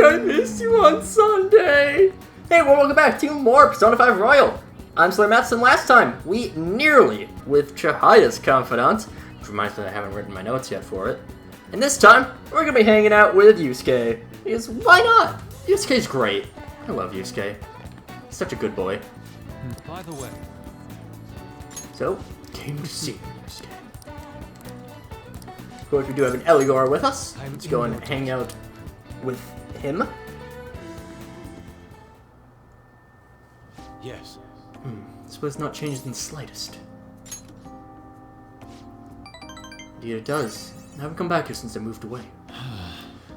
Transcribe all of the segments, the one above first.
I missed you on Sunday. Hey, well, welcome back to more Persona 5 Royal. I'm SlayerMathis, and last time we nearly with Chihida's confidant, which reminds me that I haven't written my notes yet for it. And this time, we're gonna be hanging out with Yusuke. Because why not? Yusuke's great. I love Yusuke. He's such a good boy. By the way. So, came to see you, Yusuke. Of course, we do have an Eligor with us. Let's go and hang out with him. Yes. Suppose not changed in the slightest. Indeed it does. I haven't come back here since I moved away.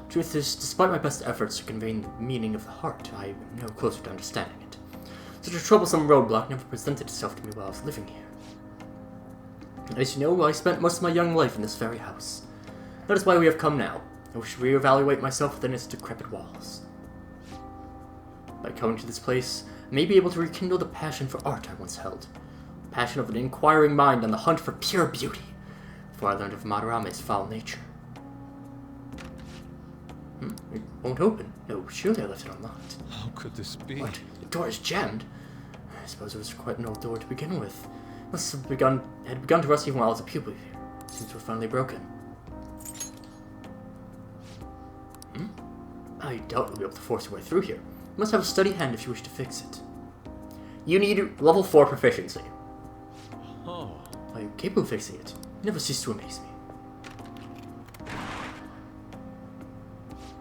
Truth is, despite my best efforts to convey the meaning of the heart, I am no closer to understanding it. Such a troublesome roadblock never presented itself to me while I was living here. As you know, I spent most of my young life in this very house. That is why we have come now. I wish to reevaluate myself within its decrepit walls. By coming to this place, I may be able to rekindle the passion for art I once held. The passion of an inquiring mind on the hunt for pure beauty, before I learned of Madarame's foul nature. It won't open. No, surely I left it unlocked. How could this be? What? The door is jammed? I suppose it was quite an old door to begin with. Must have had begun to rust even while I was a pupil here. Seems to have finally broken. I doubt you'll be able to force your way through here. You must have a steady hand if you wish to fix it. You need level 4 proficiency. Oh. Are you capable of fixing it? You never cease to amaze me.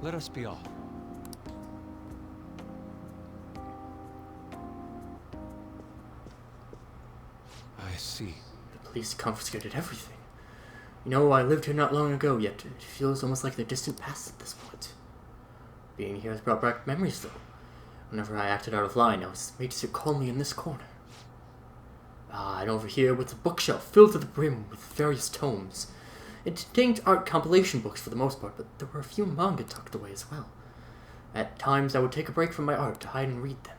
Let us be off. I see. The police confiscated everything. You know, I lived here not long ago, yet it feels almost like the distant past at this point. Being here has brought back memories, though. Whenever I acted out of line, I was made to sit calmly in this corner. And over here was a bookshelf filled to the brim with various tomes. It contained art compilation books for the most part, but there were a few manga tucked away as well. At times, I would take a break from my art to hide and read them.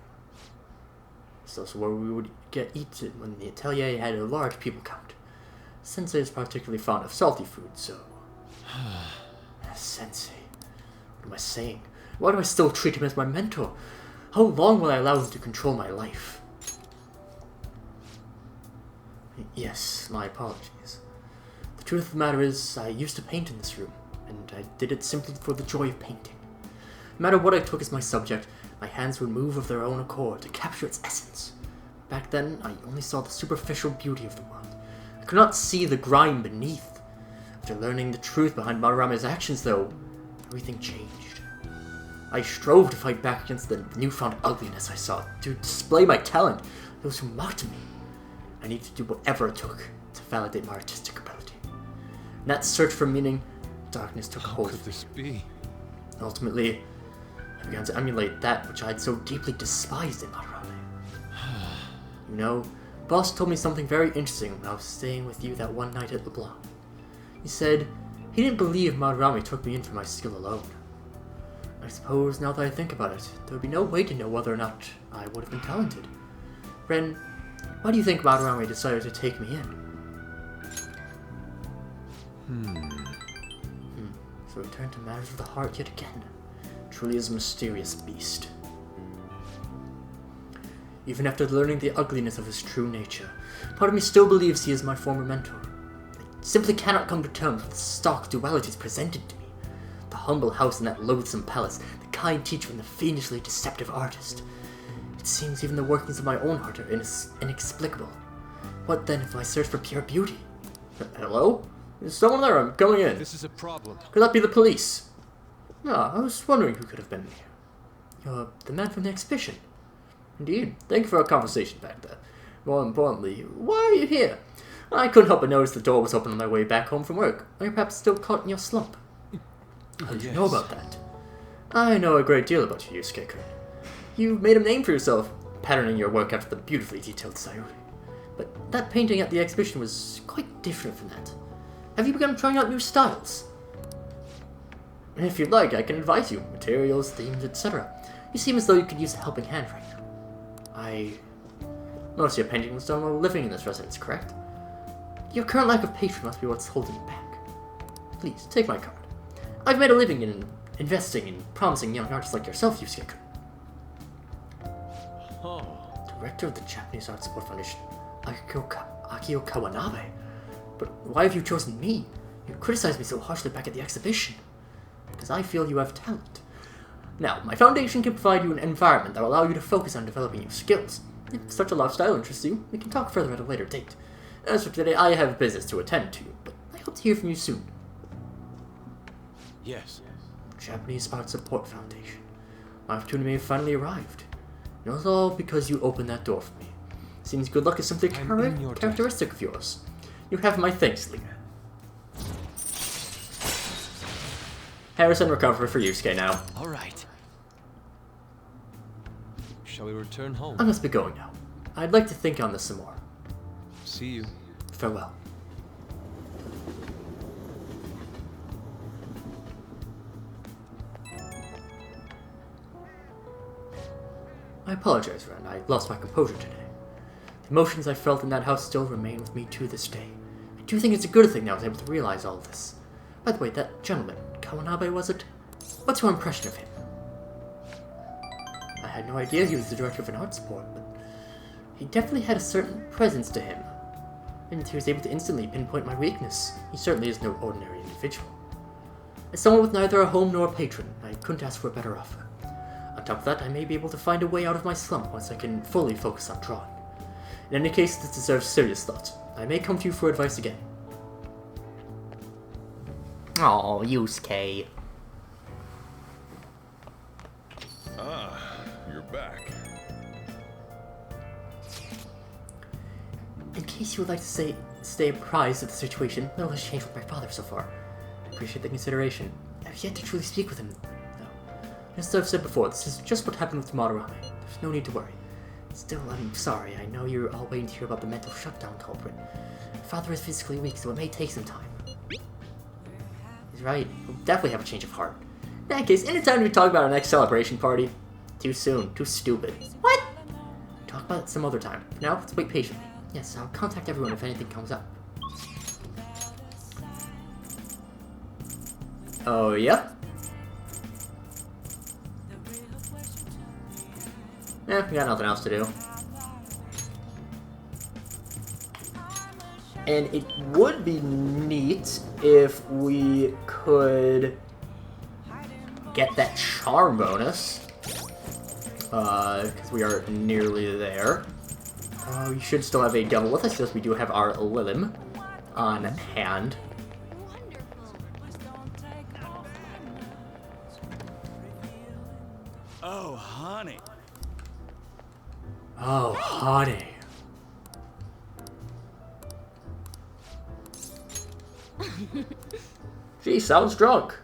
It's also where we would get eaten when the atelier had a large people count. Sensei is particularly fond of salty food, so... Sensei. What am I saying? Why do I still treat him as my mentor? How long will I allow him to control my life? Yes, my apologies. The truth of the matter is, I used to paint in this room, and I did it simply for the joy of painting. No matter what I took as my subject, my hands would move of their own accord to capture its essence. Back then, I only saw the superficial beauty of the world. I could not see the grime beneath. After learning the truth behind Madarame's actions, though, everything changed. I strove to fight back against the newfound ugliness I saw, to display my talent, those who mocked me. I needed to do whatever it took to validate my artistic ability. In that search for meaning, darkness took hold of me. How could this be? Ultimately, I began to emulate that which I had so deeply despised in Madarame. You know, Boss told me something very interesting when I was staying with you that one night at LeBlanc. He said he didn't believe Madarame took me in for my skill alone. I suppose, now that I think about it, there would be no way to know whether or not I would have been talented. Ren, why do you think Madarame decided to take me in? So we turn to matters of the heart yet again. Truly is a mysterious beast. Even after learning the ugliness of his true nature, part of me still believes he is my former mentor. I simply cannot come to terms with the stark dualities presented to me. The humble house in that loathsome palace, the kind teacher and the fiendishly deceptive artist. It seems even the workings of my own heart are inexplicable. What then if I search for pure beauty? Hello? There's someone there, I'm coming in. This is a problem. Could that be the police? No, I was wondering who could have been here. You're the man from the exhibition. Indeed. Thank you for our conversation back there. More importantly, why are you here? I couldn't help but notice the door was open on my way back home from work. Are you perhaps still caught in your slump? How did you know about that? I know a great deal about you, Yusuke. You've made a name for yourself, patterning your work after the beautifully detailed Sayuri. But that painting at the exhibition was quite different from that. Have you begun trying out new styles? If you'd like, I can advise you. Materials, themes, etc. You seem as though you could use a helping hand right now. I noticed your painting was done while living in this residence, correct? Your current lack of patience must be what's holding you back. Please, take my card. I've made a living in investing in promising young artists like yourself, Yusuke. Oh. Director of the Japanese Art Support Foundation, Akio Kawanabe. But why have you chosen me? You criticized me so harshly back at the exhibition. Because I feel you have talent. Now, my foundation can provide you an environment that will allow you to focus on developing your skills. If such a lifestyle interests you, we can talk further at a later date. As for today, I have business to attend to, but I hope to hear from you soon. Yes. Japanese Art Support Foundation. My opportunity may have finally arrived. And it was all because you opened that door for me. Seems good luck is simply a characteristic of yours. You have my thanks, Lee. Harrison, recover for Yusuke now. All right. Shall we return home? I must be going now. I'd like to think on this some more. See you. Farewell. I apologize, friend. I lost my composure today. The emotions I felt in that house still remain with me to this day. I do think it's a good thing that I was able to realize all of this. By the way, that gentleman, Kawanabe, was it? What's your impression of him? I had no idea he was the director of an art support, but he definitely had a certain presence to him. And he was able to instantly pinpoint my weakness. He certainly is no ordinary individual. As someone with neither a home nor a patron, I couldn't ask for a better offer. On top of that, I may be able to find a way out of my slump once I can fully focus on drawing. In any case, this deserves serious thought. I may come to you for advice again. Oh, Yusuke. Ah, you're back. In case you would like to stay apprised of the situation, little has changed with my father so far. I appreciate the consideration. I've yet to truly speak with him, though. As I've said before, this is just what happened with Madarame. There's no need to worry. Still, I'm sorry. I know you're all waiting to hear about the mental shutdown culprit. My father is physically weak, so it may take some time. He's right. We'll definitely have a change of heart. In that case, anytime we talk about our next celebration party, too soon, too stupid. What? Talk about it some other time. For now, let's wait patiently. Yes, I'll contact everyone if anything comes up. Oh, yep. We got nothing else to do. And it would be neat if we could get that charm bonus. Because we are nearly there. We should still have a devil with us, since we do have our Lilim on hand. Oh, honey. Oh, honey. She sounds drunk.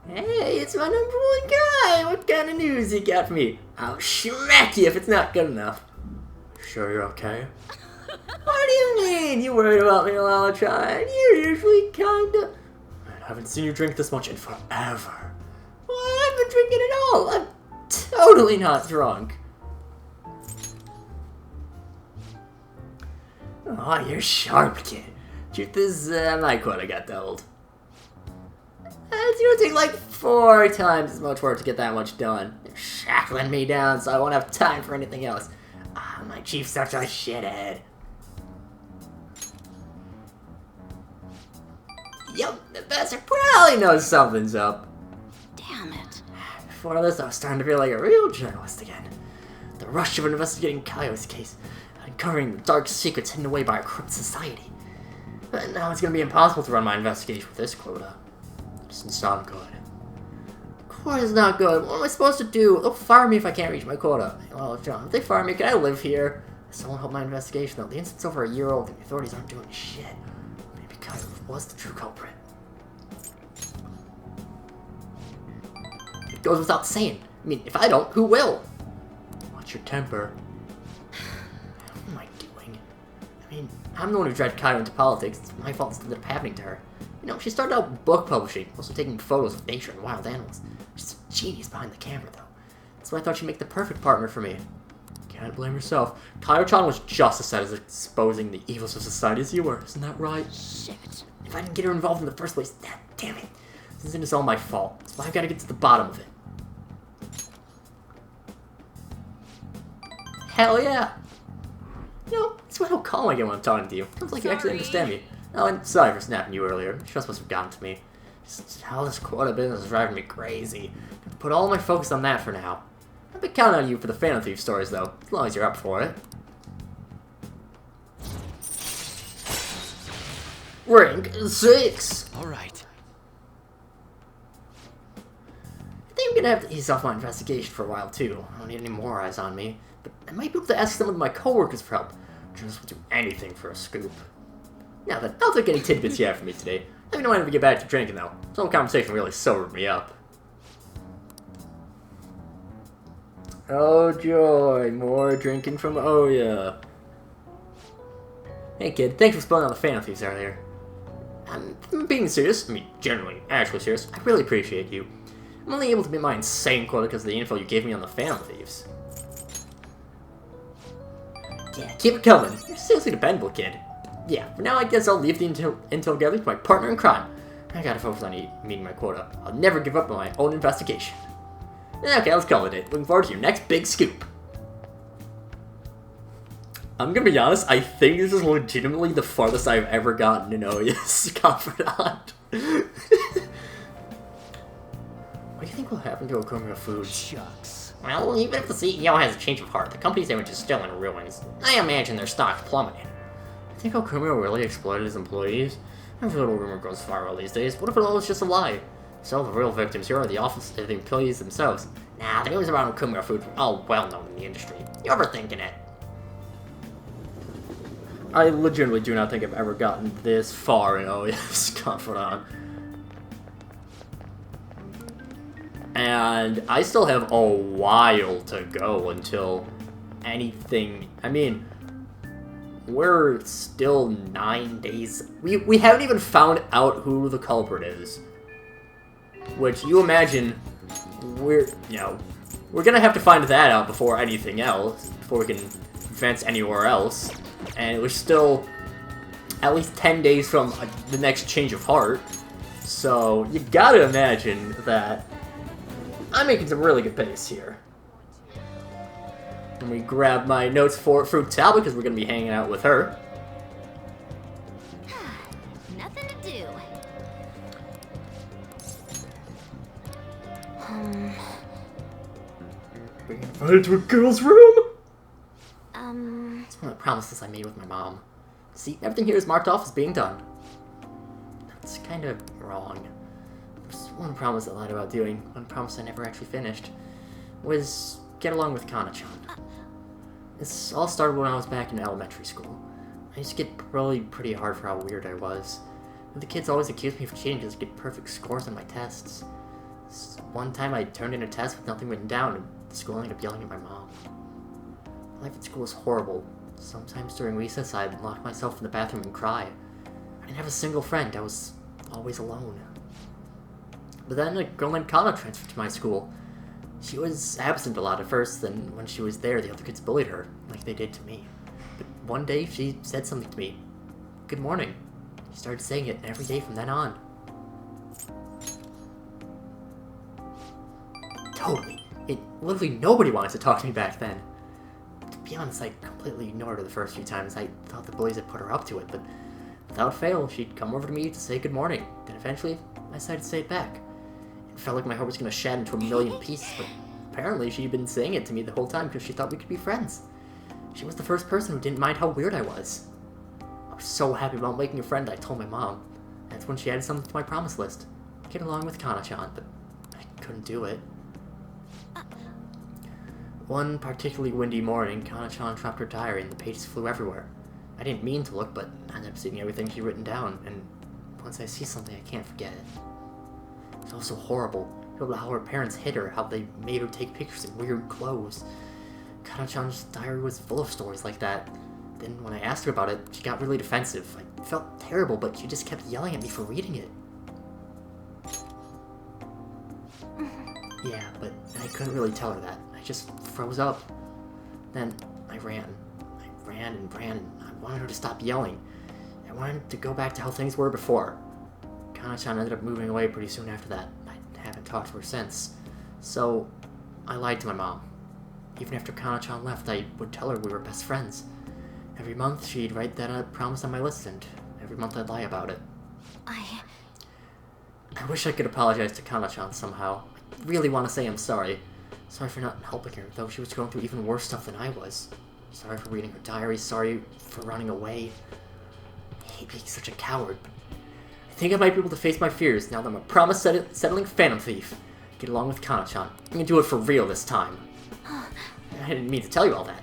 Hey, it's my number one guy. What kind of news you got for me? I'll smack you if it's not good enough. Sure you're okay? What do you mean? You worried about me while I'm trying? You're usually kinda... I haven't seen you drink this much in forever. Well, I haven't been drinking at all. I'm totally not drunk. Oh, you're sharp, kid. Truth is, my quota got doubled. It's gonna take like 4 times as much work to get that much done. They're shackling me down so I won't have time for anything else. Ah, my chief's such a shithead. Yep, the bastard probably knows something's up. Damn it. Before this, I was starting to feel like a real journalist again. The rush of investigating Kaio's case, uncovering the dark secrets hidden away by a corrupt society. But now it's gonna be impossible to run my investigation with this quota. It's not good. Quota's not good. What am I supposed to do? They'll fire me if I can't reach my quota. Well, John, if they fire me, can I live here? This won't help my investigation, though. The incident's over a year old, and the authorities aren't doing shit. Maybe Kaio was the true culprit. It goes without saying. I mean, if I don't, who will? Watch your temper. What am I doing? I mean, I'm the one who dragged Kaio into politics. It's my fault this ended up happening to her. You know, she started out book publishing, also taking photos of nature and wild animals. She's a genius behind the camera, though. That's why I thought she'd make the perfect partner for me. Can't blame yourself. Kaio-chan was just as sad as exposing the evils of society as you were, isn't that right? Shit. If I didn't get her involved in the first place, damn it. This isn't all my fault. That's why I gotta get to the bottom of it. Hell yeah! You know, that's why I don't call again when I'm talking to you. Sounds like you actually understand me. Oh, and sorry for snapping you earlier. Stress must have gotten to me. Just how this quota business is driving me crazy. Have to put all my focus on that for now. I've been counting on you for the Phantom Thief stories, though, as long as you're up for it. Rank 6! Alright. I think I'm gonna have to ease off my investigation for a while, too. I don't need any more eyes on me. But I might be able to ask some of my coworkers for help. Just will do anything for a scoop. Now then, I'll take any tidbits you have for me today. I have no mind to get back to drinking, though. This whole conversation really sobered me up. Oh joy, more drinking from Oya. Hey kid, thanks for spelling out the Phantom Thieves earlier. I'm being serious, I mean generally, actually serious. I really appreciate you. I'm only able to meet my insane quota because of the info you gave me on the Phantom Thieves. Yeah, keep it coming. You're seriously dependable, kid. Yeah, for now I guess I'll leave the intel gathering to my partner in crime. I gotta focus on meeting my quota. I'll never give up on my own investigation. Okay, let's call it it. Looking forward to your next big scoop. I'm gonna be honest, I think this is legitimately the farthest I've ever gotten in Oya's confidant. What do you think will happen to Okumura Foods? Shucks. Well, even if the CEO has a change of heart, the company's image is still in ruins. I imagine their stock's plummeting. I think Okumura really exploited his employees. Every little rumor goes viral these days. What if it all was just a lie? So the real victims here are the employees themselves. Nah, the news around Okumura Foods are all well known in the industry. You're overthinking it. I legitimately do not think I've ever gotten this far in Oya's confidant. And I still have a while to go until anything... I mean, we're still 9 days... We haven't even found out who the culprit is. Which, you imagine, we're gonna have to find that out before anything else, before we can advance anywhere else. And it was still at least 10 days from the next change of heart. So, you gotta imagine that I'm making some really good pace here. Let me grab my notes for Futaba, because we're gonna be hanging out with her. Nothing to do. Being invited to a girl's room? It's one of the promises I made with my mom. See, everything here is marked off as being done. That's kind of wrong. There's one promise I lied about doing, one promise I never actually finished, was get along with Kana-chan. This all started when I was back in elementary school. I used to get pretty hard for how weird I was. The kids always accused me of cheating because I get perfect scores on my tests. One time I turned in a test with nothing written down, and the school ended up yelling at my mom. Life at school was horrible. Sometimes during recess, I'd lock myself in the bathroom and cry. I didn't have a single friend. I was always alone. But then a girl named Kana transferred to my school. She was absent a lot at first, and when she was there, the other kids bullied her, like they did to me. But one day, she said something to me. Good morning. She started saying it every day from then on. Totally. Literally nobody wanted to talk to me back then. To be honest, I completely ignored her the first few times. I thought the bullies had put her up to it, but without fail, she'd come over to me to say good morning. Then eventually, I decided to say it back. It felt like my heart was going to shatter into a million pieces, but apparently she'd been saying it to me the whole time because she thought we could be friends. She was the first person who didn't mind how weird I was. I was so happy about making a friend, I told my mom. That's when she added something to my promise list. Get along with Kana-chan, but I couldn't do it. One particularly windy morning, Kana-chan dropped her diary and the pages flew everywhere. I didn't mean to look, but I ended up seeing everything she'd written down, and once I see something, I can't forget it. It felt so horrible. About how her parents hid her, how they made her take pictures in weird clothes. Kana-chan's diary was full of stories like that. Then when I asked her about it, she got really defensive. I felt terrible, but she just kept yelling at me for reading it. Yeah, but I couldn't really tell her that. I just froze up. Then I ran. I ran and ran, and I wanted her to stop yelling. I wanted to go back to how things were before. Kana-chan ended up moving away pretty soon after that. I haven't talked to her since. So, I lied to my mom. Even after Kana-chan left, I would tell her we were best friends. Every month, she'd write that promise on my list, and every month I'd lie about it. I wish I could apologize to Kana-chan somehow. I really want to say I'm sorry. Sorry for not helping her, though she was going through even worse stuff than I was. Sorry for reading her diary, sorry for running away. I hate being such a coward, but I think I might be able to face my fears now that I'm a promise-settling phantom thief. Get along with Kana-chan. I'm gonna do it for real this time. I didn't mean to tell you all that.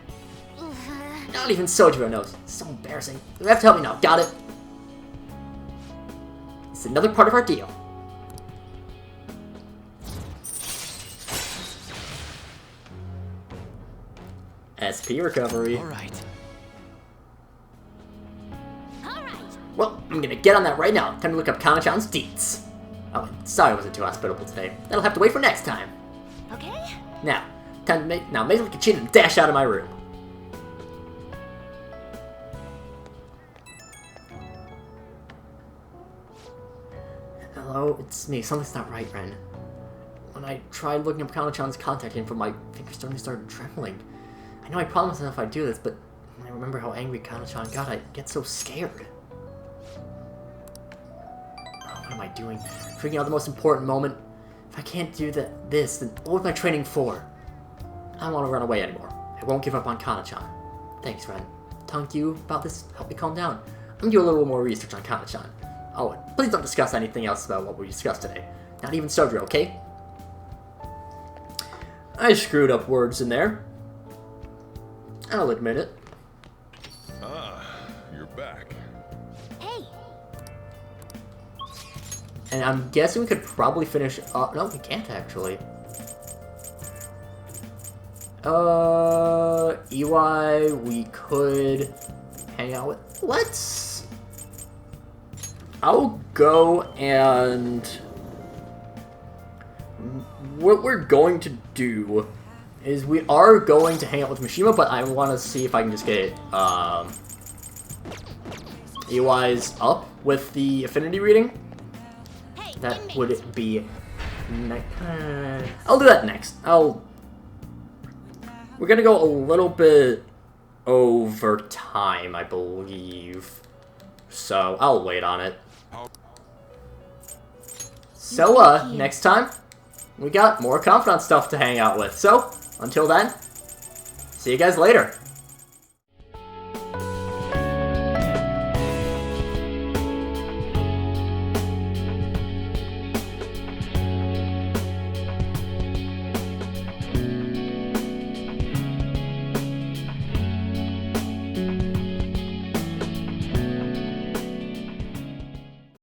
Not even Sojiro knows. It's so embarrassing. You have to help me now, got it? It's another part of our deal. SP recovery. Alright. Well, I'm gonna get on that right now. Time to look up Kana-chan's deets. Oh, sorry I wasn't too hospitable today. That'll have to wait for next time. Okay. Now, time to make like a cheat and dash out of my room. Hello, it's me. Something's not right, Ren. When I tried looking up Kana-chan's contact info, my fingers suddenly started trembling. I know I promised myself I'd do this, but when I remember how angry Kana-chan got, I get so scared. Oh, what am I doing? Freaking out the most important moment? If I can't do this, then what was my training for? I don't want to run away anymore. I won't give up on Kana-chan. Thanks, Ren. Telling you about this helped me calm down. I'm gonna do a little more research on Kana-chan. Oh, and please don't discuss anything else about what we discussed today. Not even Sojiro, okay? I screwed up words in there. I'll admit it. Ah, you're back. Hey. And I'm guessing we could probably finish up. No, we can't actually. EY, we could hang out with. Let's. I'll go and. What we're going to do is we are going to hang out with Mishima, but I want to see if I can just get EY's up with the affinity reading. That would be. I'll do that next. We're gonna go a little bit over time, I believe. So I'll wait on it. So next time we got more confidant stuff to hang out with. So until then, see you guys later.